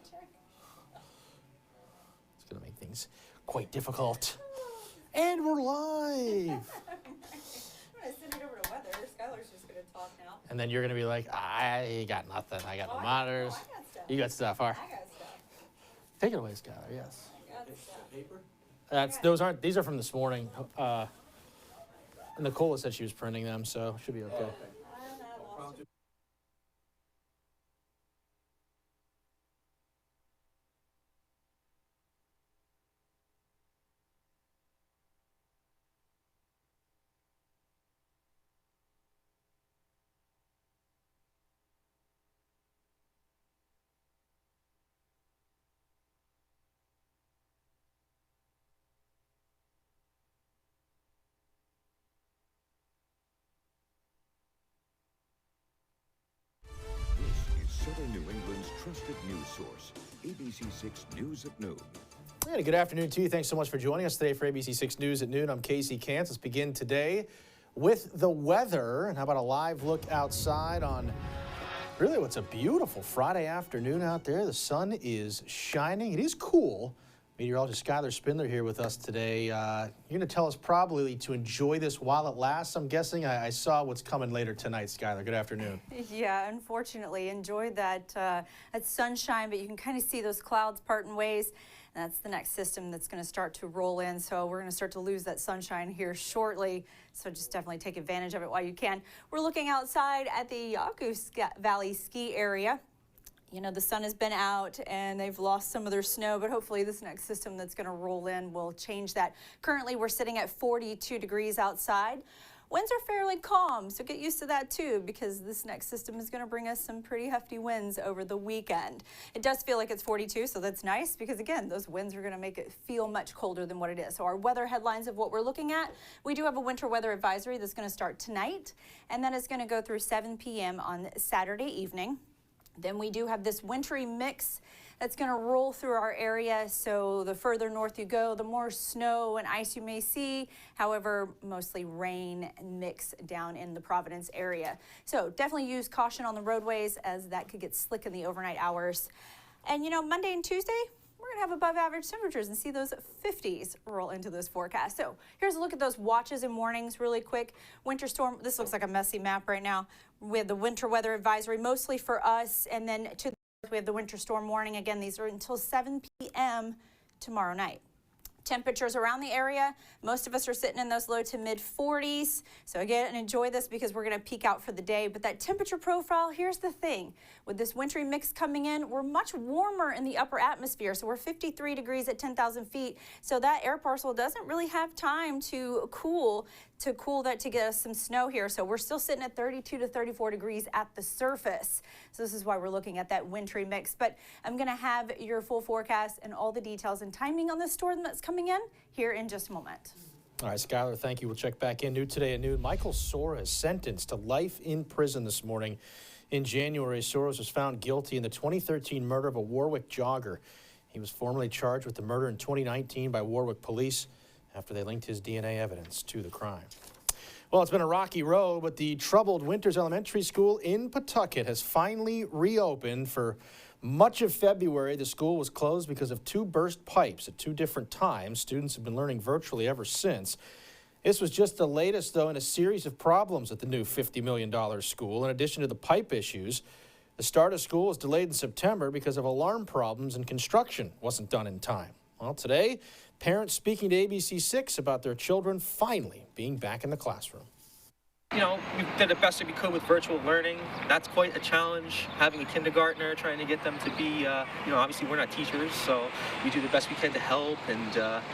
It's going to make things quite difficult. And we're live. I'm going to send it over to weather. Skylar's just going to talk now. And then you're going to be like, I got nothing. I got no monitors. I got stuff. You got stuff. All right. I got stuff. Take it away, Skylar. Yes. I got stuff. These are from this morning. Nicole said she was printing them, so should be okay. Southern New England's trusted news source, ABC6 News at Noon. And good afternoon to you. Thanks so much for joining us today for ABC6 News at Noon. I'm Casey Kantz. Let's begin today with the weather. And how about a live look outside on really what's a beautiful Friday afternoon out there. The sun is shining. It is cool. Meteorologist Skylar Spindler here with us today. You're going to tell us probably to enjoy this while it lasts. I'm guessing I saw what's coming later tonight, Skylar. Good afternoon. Yeah, unfortunately, enjoyed that sunshine, but you can kind of see those clouds parting ways. And that's the next system that's going to start to roll in. So we're going to start to lose that sunshine here shortly. So just definitely take advantage of it while you can. We're looking outside at the Yaku Valley ski area. You know, the sun has been out and they've lost some of their snow, but hopefully this next system that's going to roll in will change that. Currently, we're sitting at 42 degrees outside. Winds are fairly calm, so get used to that too, because this next system is going to bring us some pretty hefty winds over the weekend. It does feel like it's 42, so that's nice because, again, those winds are going to make it feel much colder than what it is. So our weather headlines of what we're looking at, we do have a winter weather advisory that's going to start tonight, and then it's going to go through 7 p.m. on Saturday evening. Then we do have this wintry mix that's going to roll through our area. So the further north you go, the more snow and ice you may see. However, mostly rain and mix down in the Providence area. So definitely use caution on the roadways as that could get slick in the overnight hours. And you know, Monday and Tuesday, we're going to have above average temperatures and see those 50s roll into this forecast. So here's a look at those watches and warnings really quick. Winter storm, this looks like a messy map right now. We have the winter weather advisory mostly for us, and then to the north we have the winter storm warning. Again, these are until 7 p.m. tomorrow night. Temperatures around the area, most of us are sitting in those low to mid 40s. So again, enjoy this because we're going to peak out for the day. But that temperature profile, here's the thing. With this wintry mix coming in, we're much warmer in the upper atmosphere. So we're 53 degrees at 10,000 feet. So that air parcel doesn't really have time to cool that to get us some snow here. So we're still sitting at 32 to 34 degrees at the surface. So this is why we're looking at that wintry mix. But I'm going to have your full forecast and all the details and timing on this storm that's coming in here in just a moment. All right, Skylar, thank you. We'll check back in. New today at noon. Michael Soros sentenced to life in prison this morning. In January, Soros was found guilty in the 2013 murder of a Warwick jogger. He was formally charged with the murder in 2019 by Warwick police after they linked his DNA evidence to the crime. Well, it's been a rocky road, but the troubled Winters Elementary School in Pawtucket has finally reopened. For much of February, the school was closed because of 2 burst pipes at 2 different times. Students have been learning virtually ever since. This was just the latest, though, in a series of problems at the new $50 million school. In addition to the pipe issues, the start of school was delayed in September because of alarm problems and construction wasn't done in time. Well, today, parents speaking to ABC6 about their children finally being back in the classroom. You know, we did the best that we could with virtual learning. That's quite a challenge, having a kindergartner, trying to get them to be, you know, obviously we're not teachers, so we do the best we can to help, and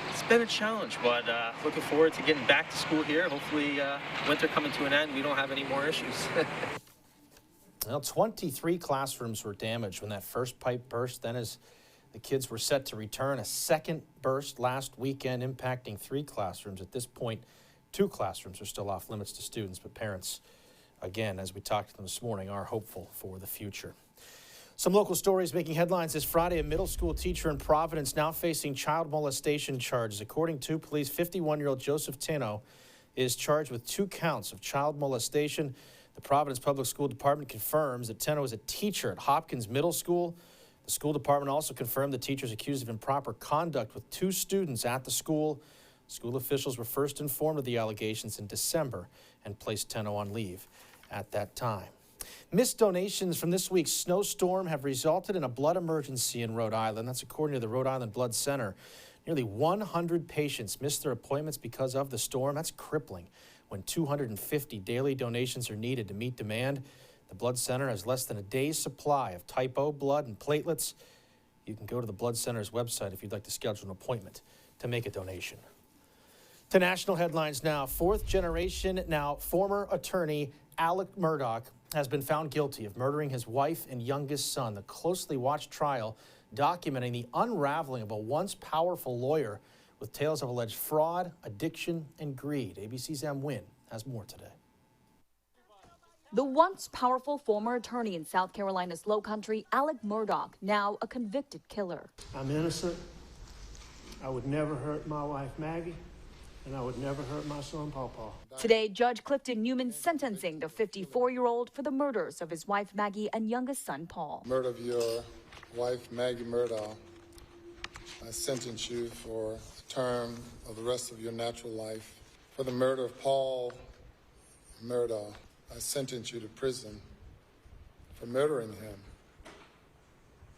it's been a challenge, but looking forward to getting back to school here. Hopefully winter coming to an end, we don't have any more issues. Well, 23 classrooms were damaged when that first pipe burst. Then as the kids were set to return, a second burst last weekend impacting 3 classrooms. At this point, 2 classrooms are still off limits to students, but parents, again, as we talked to them this morning, are hopeful for the future. Some local stories making headlines this Friday. A middle school teacher in Providence now facing child molestation charges. According to police, 51-year-old Joseph Tano is charged with 2 counts of child molestation. The Providence Public School Department confirms that Tano is a teacher at Hopkins Middle School. The school department also confirmed the teachers accused of improper conduct with 2 students at the school. School officials were first informed of the allegations in December and placed Tenno on leave at that time. Missed donations from this week's snowstorm have resulted in a blood emergency in Rhode Island. That's according to the Rhode Island Blood Center. Nearly 100 patients missed their appointments because of the storm. That's crippling when 250 daily donations are needed to meet demand. The Blood Center has less than a day's supply of type O blood and platelets. You can go to the Blood Center's website if you'd like to schedule an appointment to make a donation. To national headlines now. 4th generation, now former attorney Alec Murdaugh has been found guilty of murdering his wife and youngest son. The closely watched trial documenting the unraveling of a once powerful lawyer with tales of alleged fraud, addiction, and greed. ABC's Em Nguyen has more today. The once powerful former attorney in South Carolina's Lowcountry, Alec Murdaugh, now a convicted killer. I'm innocent. I would never hurt my wife, Maggie, and I would never hurt my son, Pawpaw. Today, Judge Clifton Newman sentencing the 54-year-old for the murders of his wife, Maggie, and youngest son, Paul. Murder of your wife, Maggie Murdaugh. I sentence you for the term of the rest of your natural life. For the murder of Paul Murdaugh, I sentence you to prison for murdering him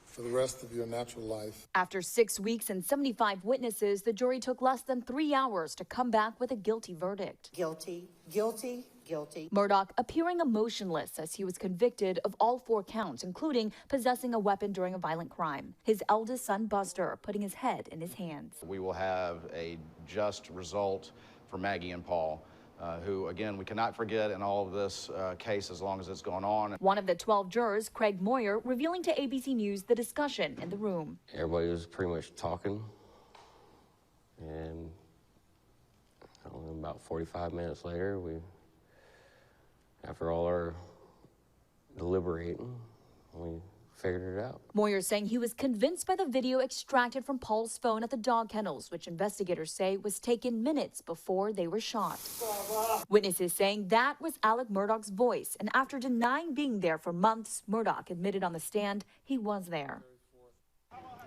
for the rest of your natural life. After 6 weeks and 75 witnesses, the jury took less than 3 hours to come back with a guilty verdict. Guilty, guilty, guilty. Murdaugh appearing emotionless as he was convicted of all 4 counts, including possessing a weapon during a violent crime. His eldest son, Buster, putting his head in his hands. We will have a just result for Maggie and Paul, who, again, we cannot forget in all of this case as long as it's going on. One of the 12 jurors, Craig Moyer, revealing to ABC News the discussion in the room. Everybody was pretty much talking, and I don't know, about 45 minutes later, after all our deliberating, we figured it out. Moyer saying he was convinced by the video extracted from Paul's phone at the dog kennels, which investigators say was taken minutes before they were shot. Witnesses saying that was Alec Murdaugh's voice, and after denying being there for months, Murdaugh admitted on the stand he was there.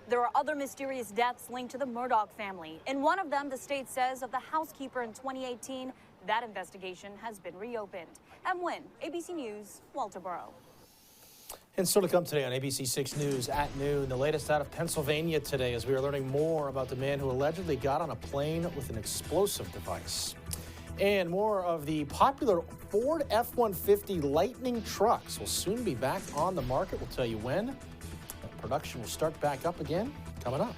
There are other mysterious deaths linked to the Murdaugh family. In one of them, the state says of the housekeeper in 2018, that investigation has been reopened. Em Nguyen, ABC News, Walterboro. And still to come today on ABC6 News at noon, the latest out of Pennsylvania today as we are learning more about the man who allegedly got on a plane with an explosive device. And more of the popular Ford F-150 Lightning trucks will soon be back on the market. We'll tell you when. Production will start back up again, coming up.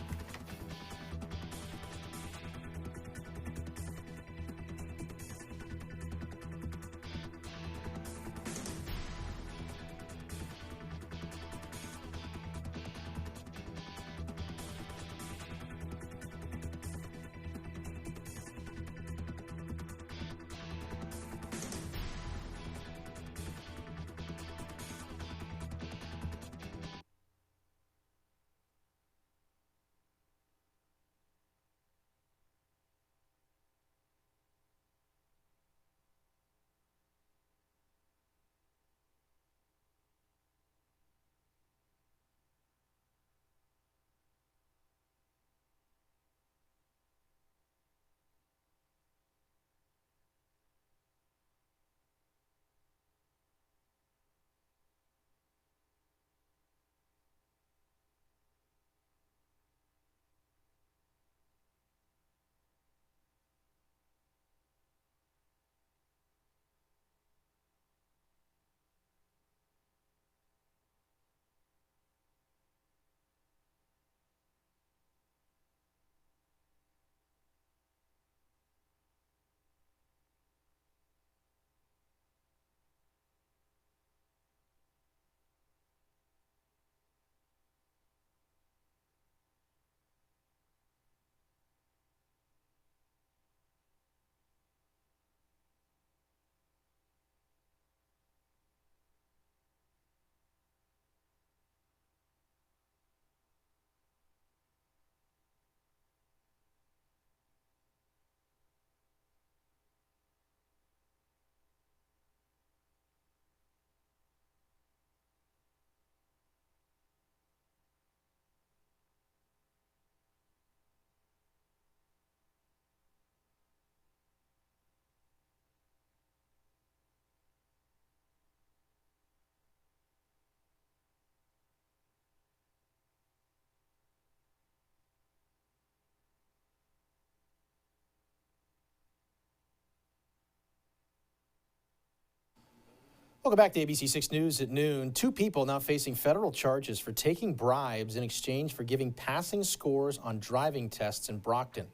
Welcome back to ABC6 News at noon. 2 people now facing federal charges for taking bribes in exchange for giving passing scores on driving tests in Brockton.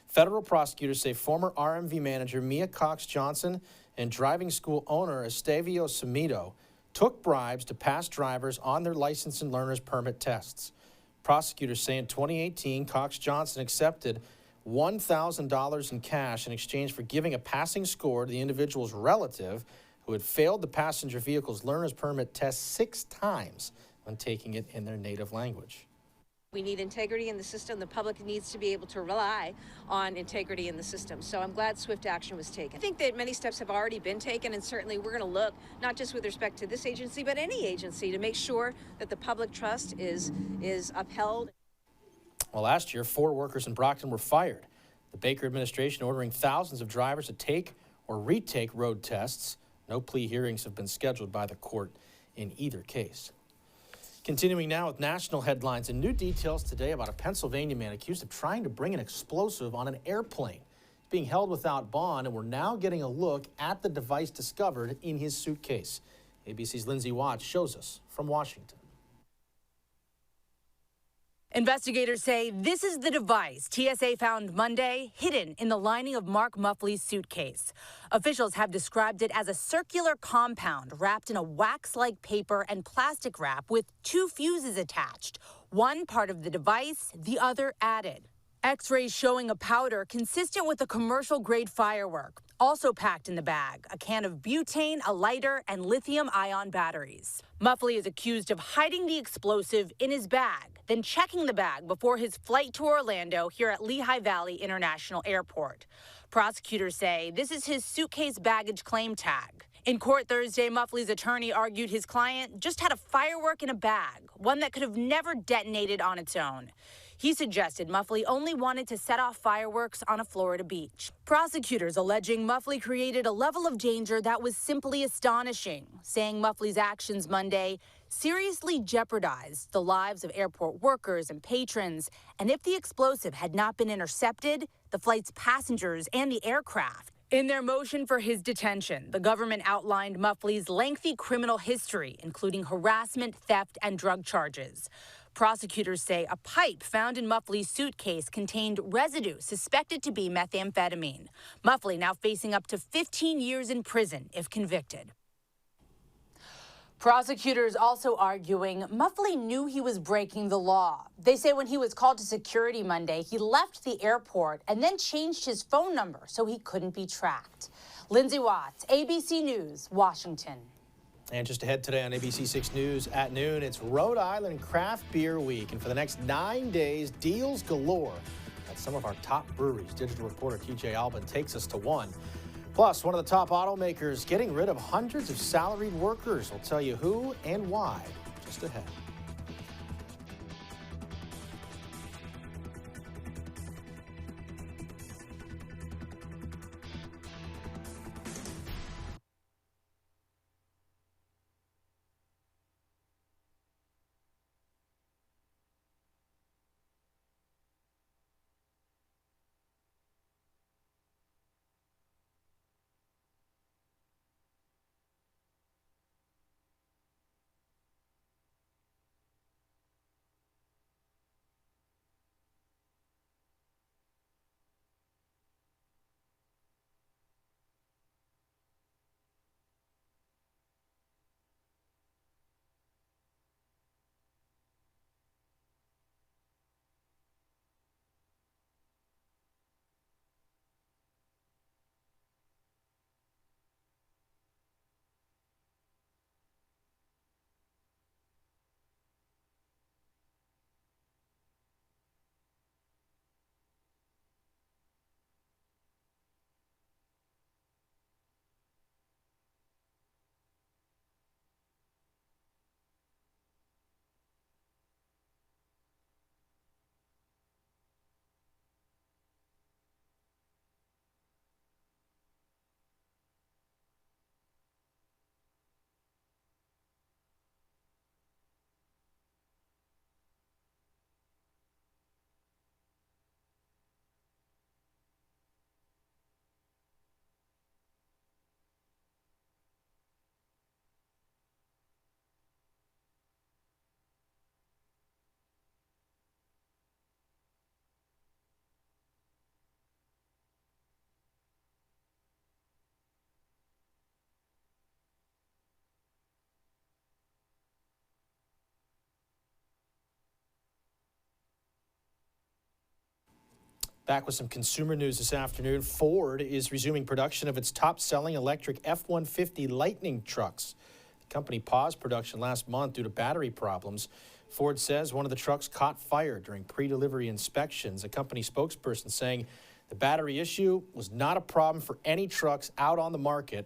Federal prosecutors say former RMV manager Mia Cox Johnson and driving school owner Estavio Samido took bribes to pass drivers on their license and learner's permit tests. Prosecutors say in 2018, Cox Johnson accepted $1,000 in cash in exchange for giving a passing score to the individual's relative who had failed the passenger vehicle's learner's permit test 6 times when taking it in their native language. We need integrity in the system. The public needs to be able to rely on integrity in the system. So I'm glad swift action was taken. I think that many steps have already been taken, and certainly we're going to look, not just with respect to this agency, but any agency, to make sure that the public trust is upheld. Well, last year, 4 workers in Brockton were fired. The Baker administration ordering thousands of drivers to take or retake road tests. No plea hearings have been scheduled by the court in either case. Continuing now with national headlines and new details today about a Pennsylvania man accused of trying to bring an explosive on an airplane. He's being held without bond, and we're now getting a look at the device discovered in his suitcase. ABC's Lindsay Watts shows us from Washington. Investigators say this is the device TSA found Monday hidden in the lining of Mark Muffley's suitcase. Officials have described it as a circular compound wrapped in a wax-like paper and plastic wrap with 2 fuses attached, one part of the device, the other added. X-rays showing a powder consistent with a commercial-grade firework, also packed in the bag, a can of butane, a lighter, and lithium-ion batteries. Muffley is accused of hiding the explosive in his bag, then checking the bag before his flight to Orlando here at Lehigh Valley International Airport. Prosecutors say this is his suitcase baggage claim tag. In court Thursday, Muffley's attorney argued his client just had a firework in a bag, one that could have never detonated on its own. He suggested Muffley only wanted to set off fireworks on a Florida beach. Prosecutors alleging Muffley created a level of danger that was simply astonishing, saying Muffley's actions Monday seriously jeopardized the lives of airport workers and patrons, and if the explosive had not been intercepted, the flight's passengers and the aircraft. In their motion for his detention, the government outlined Muffley's lengthy criminal history, including harassment, theft, and drug charges. Prosecutors say a pipe found in Muffley's suitcase contained residue suspected to be methamphetamine. Muffley now facing up to 15 years in prison if convicted. Prosecutors also arguing Muffley knew he was breaking the law. They say when he was called to security Monday, he left the airport and then changed his phone number so he couldn't be tracked. Lindsay Watts, ABC News, Washington. And just ahead today on ABC6 News at noon, it's Rhode Island Craft Beer Week. And for the next 9 days, deals galore at some of our top breweries. Digital reporter TJ Albin takes us to one. Plus, one of the top automakers getting rid of hundreds of salaried workers. We'll tell you who and why just ahead. Back with some consumer news this afternoon. Ford is resuming production of its top-selling electric F-150 Lightning trucks. The company paused production last month due to battery problems. Ford says one of the trucks caught fire during pre-delivery inspections. A company spokesperson saying the battery issue was not a problem for any trucks out on the market.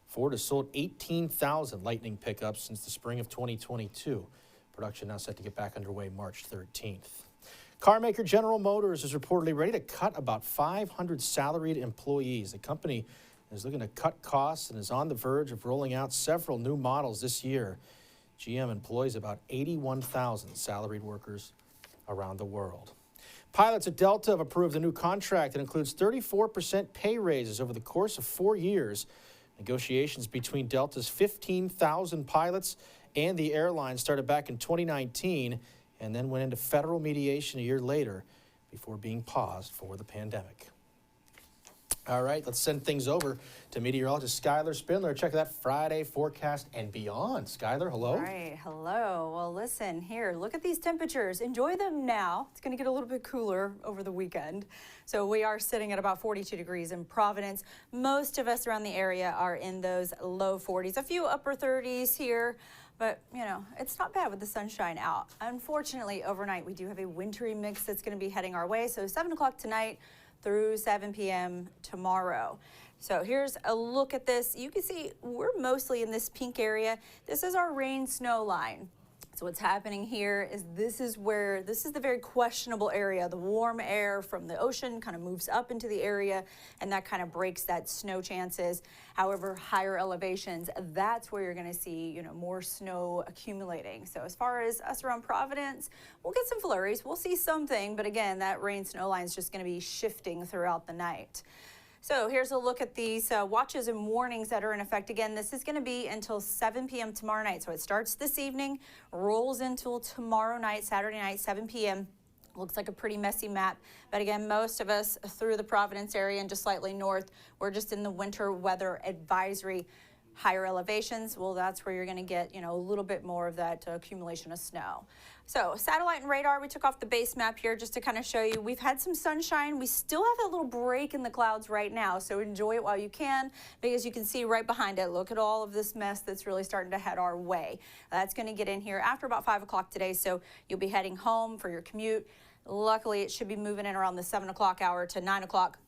Ford has sold 18,000 Lightning pickups since the spring of 2022. Production now set to get back underway March 13th. Carmaker General Motors is reportedly ready to cut about 500 salaried employees. The company is looking to cut costs and is on the verge of rolling out several new models this year. GM employs about 81,000 salaried workers around the world. Pilots at Delta have approved a new contract that includes 34% pay raises over the course of 4 years. Negotiations between Delta's 15,000 pilots and the airline started back in 2019 and then went into federal mediation a year later before being paused for the pandemic. All right, let's send things over to meteorologist Skylar Spindler. Check that Friday forecast and beyond. Skylar, hello. All right, hello. Well, listen here, look at these temperatures. Enjoy them now. It's going to get a little bit cooler over the weekend. So we are sitting at about 42 degrees in Providence. Most of us around the area are in those low 40s, a few upper 30s here. But, you know, it's not bad with the sunshine out. Unfortunately, overnight, we do have a wintry mix that's going to be heading our way. So 7 o'clock tonight through 7 p.m. tomorrow. So here's a look at this. You can see we're mostly in this pink area. This is our rain snow line. So what's happening here is this is the very questionable area. The warm air from the ocean kind of moves up into the area, and that kind of breaks that snow chances. However, higher elevations, that's where you're going to see, you know, more snow accumulating. So as far as us around Providence, we'll get some flurries. We'll see something, but again, that rain snow line is just going to be shifting throughout the night. So here's a look at these watches and warnings that are in effect. Again, this is going to be until 7 p.m. tomorrow night. So it starts this evening, rolls until tomorrow night, Saturday night, 7 p.m. Looks like a pretty messy map. But again, most of us through the Providence area and just slightly north, we're just in the winter weather advisory. Higher elevations, well, that's where you're going to get, you know, a little bit more of that accumulation of snow. So satellite and radar, we took off the base map here just to kind of show you. We've had some sunshine. We still have that little break in the clouds right now, so enjoy it while you can, because you can see right behind it, look at all of this mess that's really starting to head our way. That's going to get in here after about 5 o'clock today, so you'll be heading home for your commute. Luckily, it should be moving in around the 7 o'clock hour to 9 o'clock.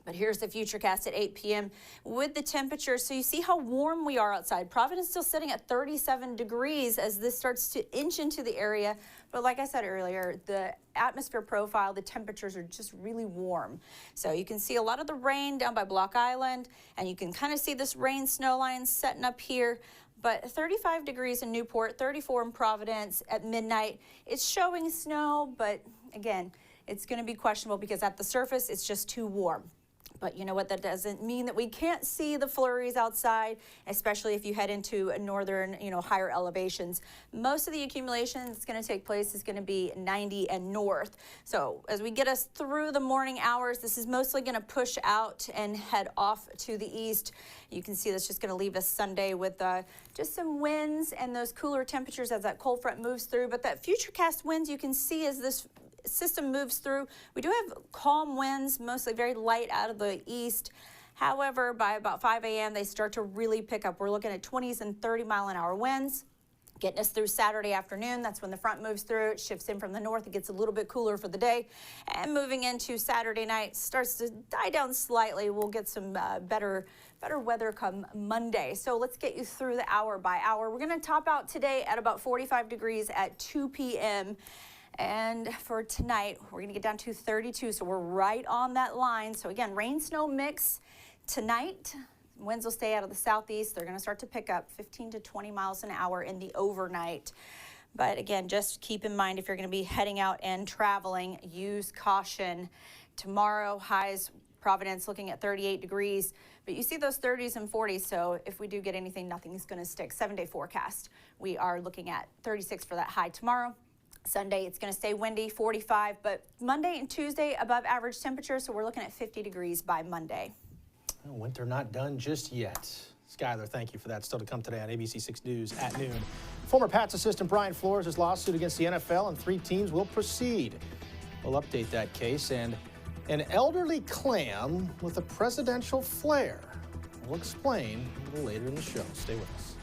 But here's the futurecast at 8 p.m. with the temperature. So you see how warm we are outside. Providence still sitting at 37 degrees as this starts to inch into the area. But like I said earlier, the atmosphere profile, the temperatures are just really warm. So you can see a lot of the rain down by Block Island, and you can kind of see this rain snow line setting up here. But 35 degrees in Newport, 34 in Providence at midnight. It's showing snow, but again, it's going to be questionable because at the surface, it's just too warm. But you know what, that doesn't mean that we can't see the flurries outside, especially if you head into northern, higher elevations. Most of the accumulation that's going to take place is going to be 90 and north. So as we get us through the morning hours, this is mostly going to push out and head off to the east. You can see that's just going to leave us Sunday with just some winds and those cooler temperatures as that cold front moves through. But that futurecast winds you can see as this system moves through. We do have calm winds, mostly very light out of the east. However, by about 5 a.m., they start to really pick up. We're looking at 20s and 30-mile-an-hour winds. Getting us through Saturday afternoon, that's when the front moves through. It shifts in from the north. It gets a little bit cooler for the day. And moving into Saturday night, starts to die down slightly. We'll get some better weather come Monday. So let's get you through the hour by hour. We're going to top out today at about 45 degrees at 2 p.m. And for tonight, we're going to get down to 32, so we're right on that line. So again, rain-snow mix tonight. Winds will stay out of the southeast. They're going to start to pick up 15 to 20 miles an hour in the overnight. But again, just keep in mind if you're going to be heading out and traveling, use caution. Tomorrow, highs, Providence looking at 38 degrees. But you see those 30s and 40s, so if we do get anything, nothing's going to stick. 7-day forecast. We are looking at 36 for that high tomorrow. Sunday, it's going to stay windy, 45, but Monday and Tuesday above average temperature, so we're looking at 50 degrees by Monday. Well, winter not done just yet. Skylar, thank you for that. Still to come today on ABC6 News at noon. Former Pats assistant Brian Flores' lawsuit against the NFL and 3 teams will proceed. We'll update that case, and An elderly clam with a presidential flair. We'll explain a little later in the show. Stay with us.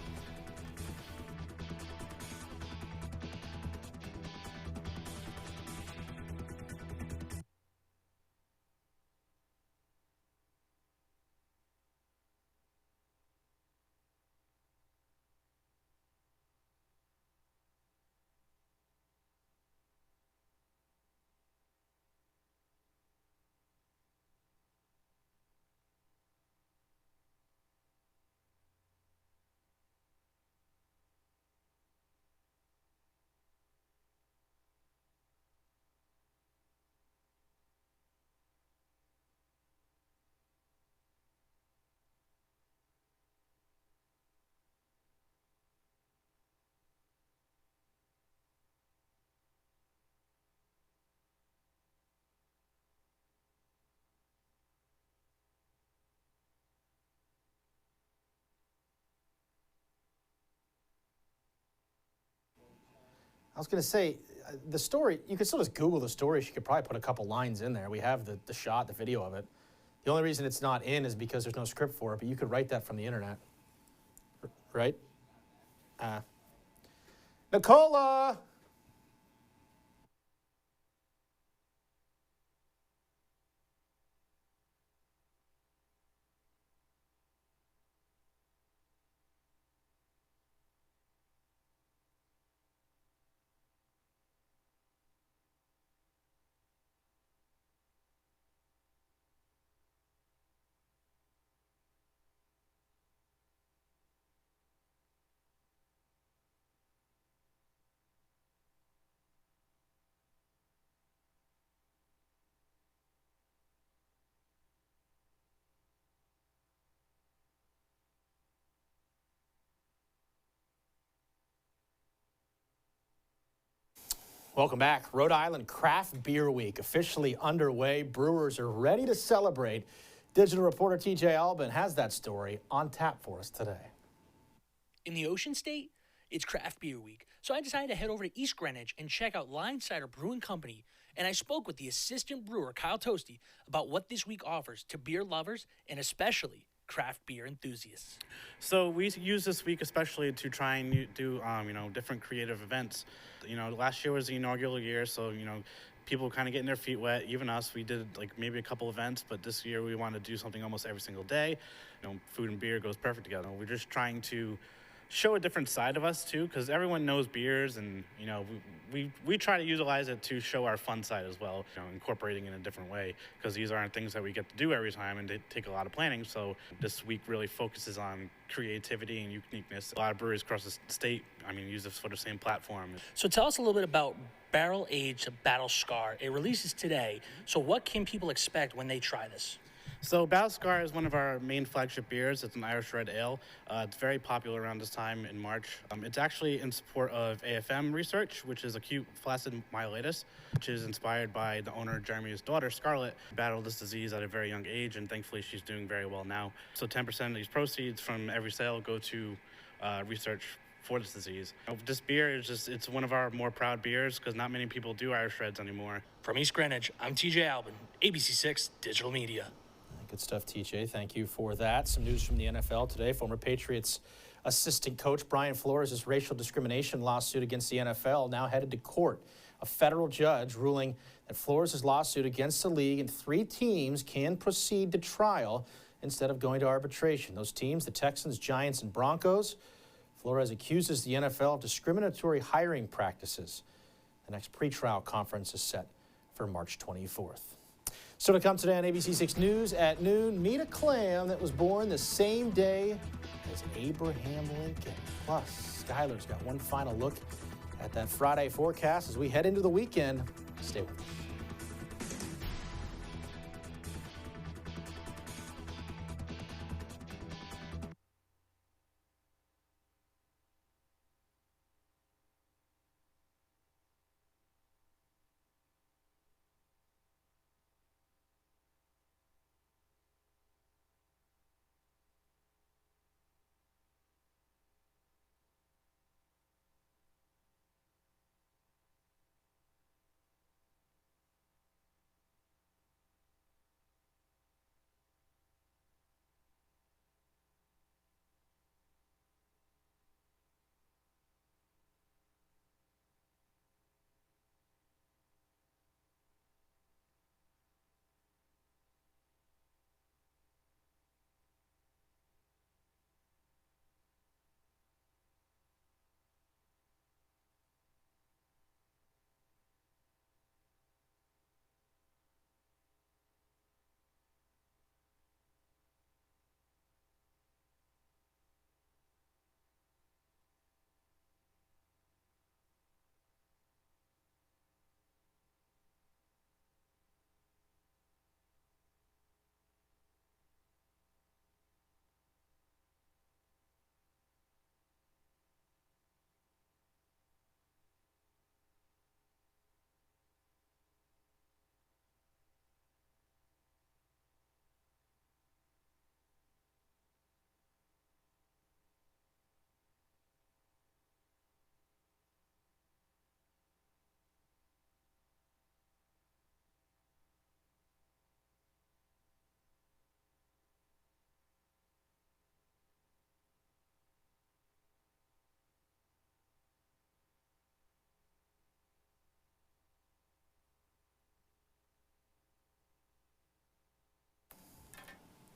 I was going to say, the story, you could still just Google the story. She could probably put a couple lines in there. We have the shot, the video of it. The only reason it's not in is because there's no script for it, but you could write that from the internet. Right? Nicola! Welcome back. Rhode Island Craft Beer Week officially underway. Brewers are ready to celebrate. Digital reporter TJ Albin has that story on tap for us today. In the Ocean State, it's Craft Beer Week, so I decided to head over to East Greenwich and check out Line Cider Brewing Company, and I spoke with the assistant brewer, Kyle Toasty, about what this week offers to beer lovers and especially craft beer enthusiasts. So we use this week especially to try and do, different creative events. Last year was the inaugural year, so, people kind of getting their feet wet. Even us, we did like maybe a couple events, but this year we want to do something almost every single day. Food and beer goes perfect together. We're just trying to show a different side of us too, because everyone knows beers, and we try to utilize it to show our fun side as well, incorporating in a different way, because these aren't things that we get to do every time, and they take a lot of planning. So this week really focuses on creativity and uniqueness. A lot of breweries across the state, use this for the same platform. So tell us a little bit about Barrel Aged Battle Scar. It releases today, so what can people expect when they try this? So Battle Scar is one of our main flagship beers. It's an Irish red ale. It's very popular around this time in March. It's actually in support of AFM research, which is acute flaccid myelitis, which is inspired by the owner Jeremy's daughter, Scarlett, who battled this disease at a very young age, and thankfully she's doing very well now. So 10% of these proceeds from every sale go to research for this disease. This beer is it's one of our more proud beers, because not many people do Irish reds anymore. From East Greenwich, I'm TJ Albin, ABC6 Digital Media. Good stuff, TJ. Thank you for that. Some news from the NFL today. Former Patriots assistant coach Brian Flores' racial discrimination lawsuit against the NFL now headed to court. A federal judge ruling that Flores' lawsuit against the league and 3 teams can proceed to trial instead of going to arbitration. Those teams, the Texans, Giants, and Broncos. Flores accuses the NFL of discriminatory hiring practices. The next pretrial conference is set for March 24th. So to come today on ABC6 News at noon, meet a clam that was born the same day as Abraham Lincoln. Plus, Skylar's got one final look at that Friday forecast as we head into the weekend. Stay with us.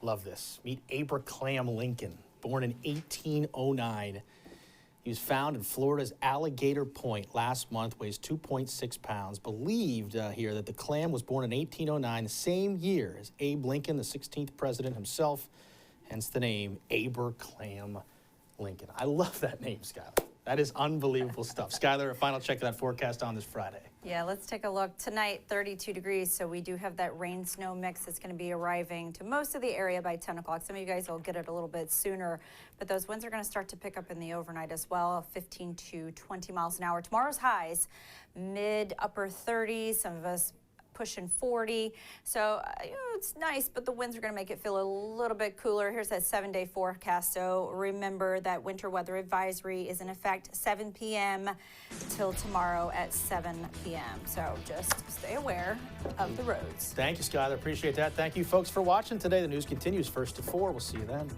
Love this. Meet Abraham Lincoln, born in 1809. He was found in Florida's Alligator Point last month, weighs 2.6 pounds. Believed here that the clam was born in 1809, the same year as Abe Lincoln, the 16th president himself, hence the name Abraham Lincoln. I love that name, Skylar. That is unbelievable stuff. Skylar, a final check of that forecast on this Friday. Yeah, let's take a look. Tonight, 32 degrees, so we do have that rain-snow mix that's going to be arriving to most of the area by 10 o'clock. Some of you guys will get it a little bit sooner, but those winds are going to start to pick up in the overnight as well, 15 to 20 miles an hour. Tomorrow's highs, mid-upper 30s, some of us pushing 40. So it's nice, but the winds are going to make it feel a little bit cooler. Here's that 7-day forecast. So remember that winter weather advisory is in effect 7 p.m. till tomorrow at 7 p.m. So just stay aware of the roads. Thank you, Skylar. Appreciate that. Thank you, folks, for watching today. The news continues 1 to 4. We'll see you then.